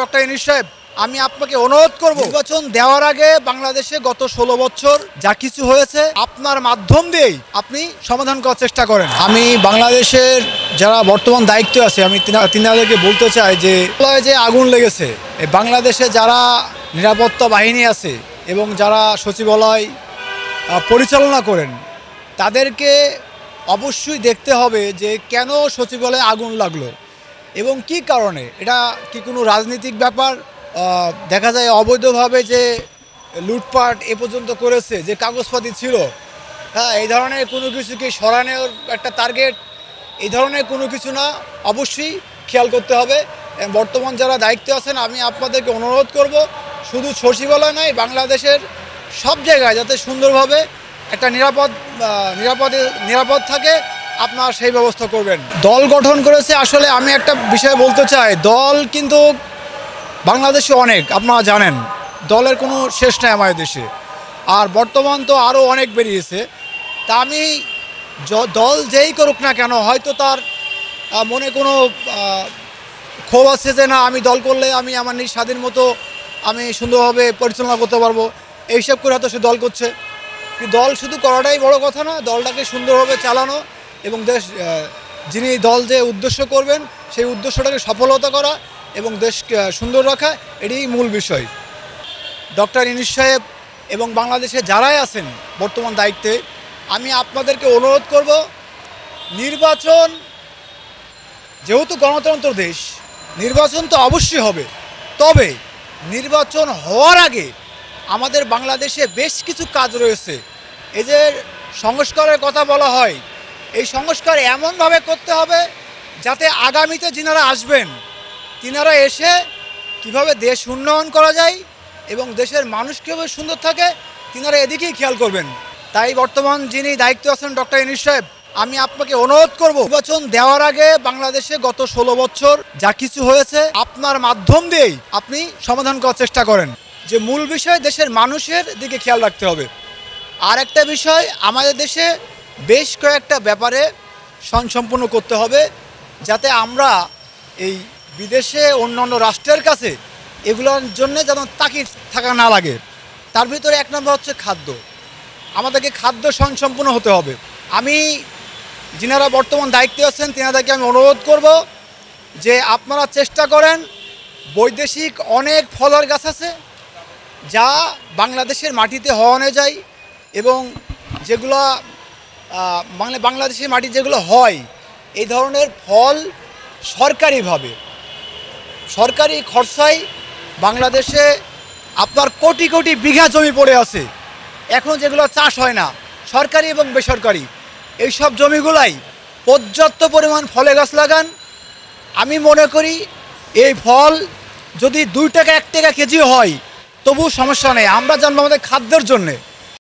Doctor Yunus সাহেব, আমি আপনাকে অনুরোধ করব নির্বাচন দেওয়ার আগে বাংলাদেশে গত ১৬ বছর যা কিছু হয়েছে আপনার মাধ্যম দিয়েই আপনি সমাধান করার চেষ্টা করেন। আমি বাংলাদেশের যারা বর্তমান দায়িত্বে আছে আমি তিনাদেরকে বলতে চাই যে আগুন লেগেছে, বাংলাদেশে যারা নিরাপত্তা বাহিনী আছে এবং যারা সচিবালয় পরিচালনা করেন তাদেরকে অবশ্যই দেখতে হবে যে কেন সচিবালয়ে আগুন লাগলো এবং কি কারণে। এটা কি কোনো রাজনৈতিক ব্যাপার? দেখা যায় অবৈধভাবে যে লুটপাট এ পর্যন্ত করেছে, যে কাগজপাতি ছিল, হ্যাঁ, এই ধরনের কোনো কিছুকে সরানোর একটা টার্গেট, এই ধরনের কোনো কিছু না, অবশ্যই খেয়াল করতে হবে। বর্তমান যারা দায়িত্বে আছেন আমি আপনাদেরকে অনুরোধ করব শুধু সচিবালয় নয়, বাংলাদেশের সব জায়গায় যাতে সুন্দরভাবে একটা নিরাপদ থাকে আপনারা সেই ব্যবস্থা করবেন। দল গঠন করেছে, আসলে আমি একটা বিষয় বলতে চাই, দল কিন্তু বাংলাদেশে অনেক, আপনারা জানেন দলের কোনো শেষ নেই আমাদের দেশে, আর বর্তমান তো আরও অনেক বেরিয়েছে। তা আমি দল যেই করুক না কেন, হয়তো তার মনে কোনো ক্ষোভ আছে যে না আমি দল করলে আমি আমার নিজ স্বাধীন মতো আমি সুন্দরভাবে পরিচালনা করতে পারবো, এইসব করে হয়তো সে দল করছে। দল শুধু করাটাই বড় কথা না, দলটাকে সুন্দরভাবে চালানো এবং যিনি দল যে উদ্দেশ্য করবেন সেই উদ্দেশ্যটাকে সফলতা করা এবং দেশকে সুন্দর রাখা, এটাই মূল বিষয়। ডক্টর ইউনূস সাহেব এবং বাংলাদেশে যারাই আছেন বর্তমান দায়িত্বে, আমি আপনাদেরকে অনুরোধ করব, নির্বাচন যেহেতু গণতন্ত্র দেশ, নির্বাচন তো অবশ্যই হবে, তবে নির্বাচন হওয়ার আগে আমাদের বাংলাদেশে বেশ কিছু কাজ রয়েছে। এই যে সংস্কারের কথা বলা হয়, এই সংস্কার এমনভাবে করতে হবে যাতে আগামীতে যিনারা আসবেন তিনারা এসে কিভাবে দেশ উন্নয়ন করা যায় এবং দেশের মানুষ কীভাবে সুন্দর থাকে তিনারা এদিকেই খেয়াল করবেন। তাই বর্তমান যিনি দায়িত্বে আছেন ডক্টর ইউনূস সাহেব, আমি আপনাকে অনুরোধ করব নির্বাচন দেওয়ার আগে বাংলাদেশে গত ১৬ বছর যা কিছু হয়েছে আপনার মাধ্যম দিয়েই আপনি সমাধান করার চেষ্টা করেন। যে মূল বিষয় দেশের মানুষের দিকে খেয়াল রাখতে হবে। আর একটা বিষয়, আমাদের দেশে বেশ কয়েকটা ব্যাপারে সম্পূর্ণ করতে হবে যাতে আমরা এই বিদেশে অন্যান্য রাষ্ট্রের কাছে এগুলোর জন্য যেন তাকিয়ে থাকা না লাগে। তার ভিতরে এক নম্বর হচ্ছে খাদ্য। আমাদেরকে খাদ্য সম্পূর্ণ হতে হবে। আমি যিনারা বর্তমান দায়িত্বে আছেন তেনাদেরকে আমি অনুরোধ করব যে আপনারা চেষ্টা করেন, বৈদেশিক অনেক ফলের গাছ আছে যা বাংলাদেশের মাটিতে হওয়ানো যায় এবং যেগুলো বাংলাদেশের মাটি যেগুলো হয়, এই ধরনের ফল সরকারিভাবে সরকারি খরচায় বাংলাদেশে আপনার কোটি কোটি বিঘা জমি পড়ে আছে এখন, যেগুলো চাষ হয় না, সরকারি এবং বেসরকারি, এই সব জমিগুলাই পর্যাপ্ত পরিমাণ ফলে গাছ লাগান। আমি মনে করি এই ফল যদি 2 টাকা 1 টাকা কেজি হয় তবু সমস্যা নেই, আমরা জানবো আমাদের খাদ্যের জন্যে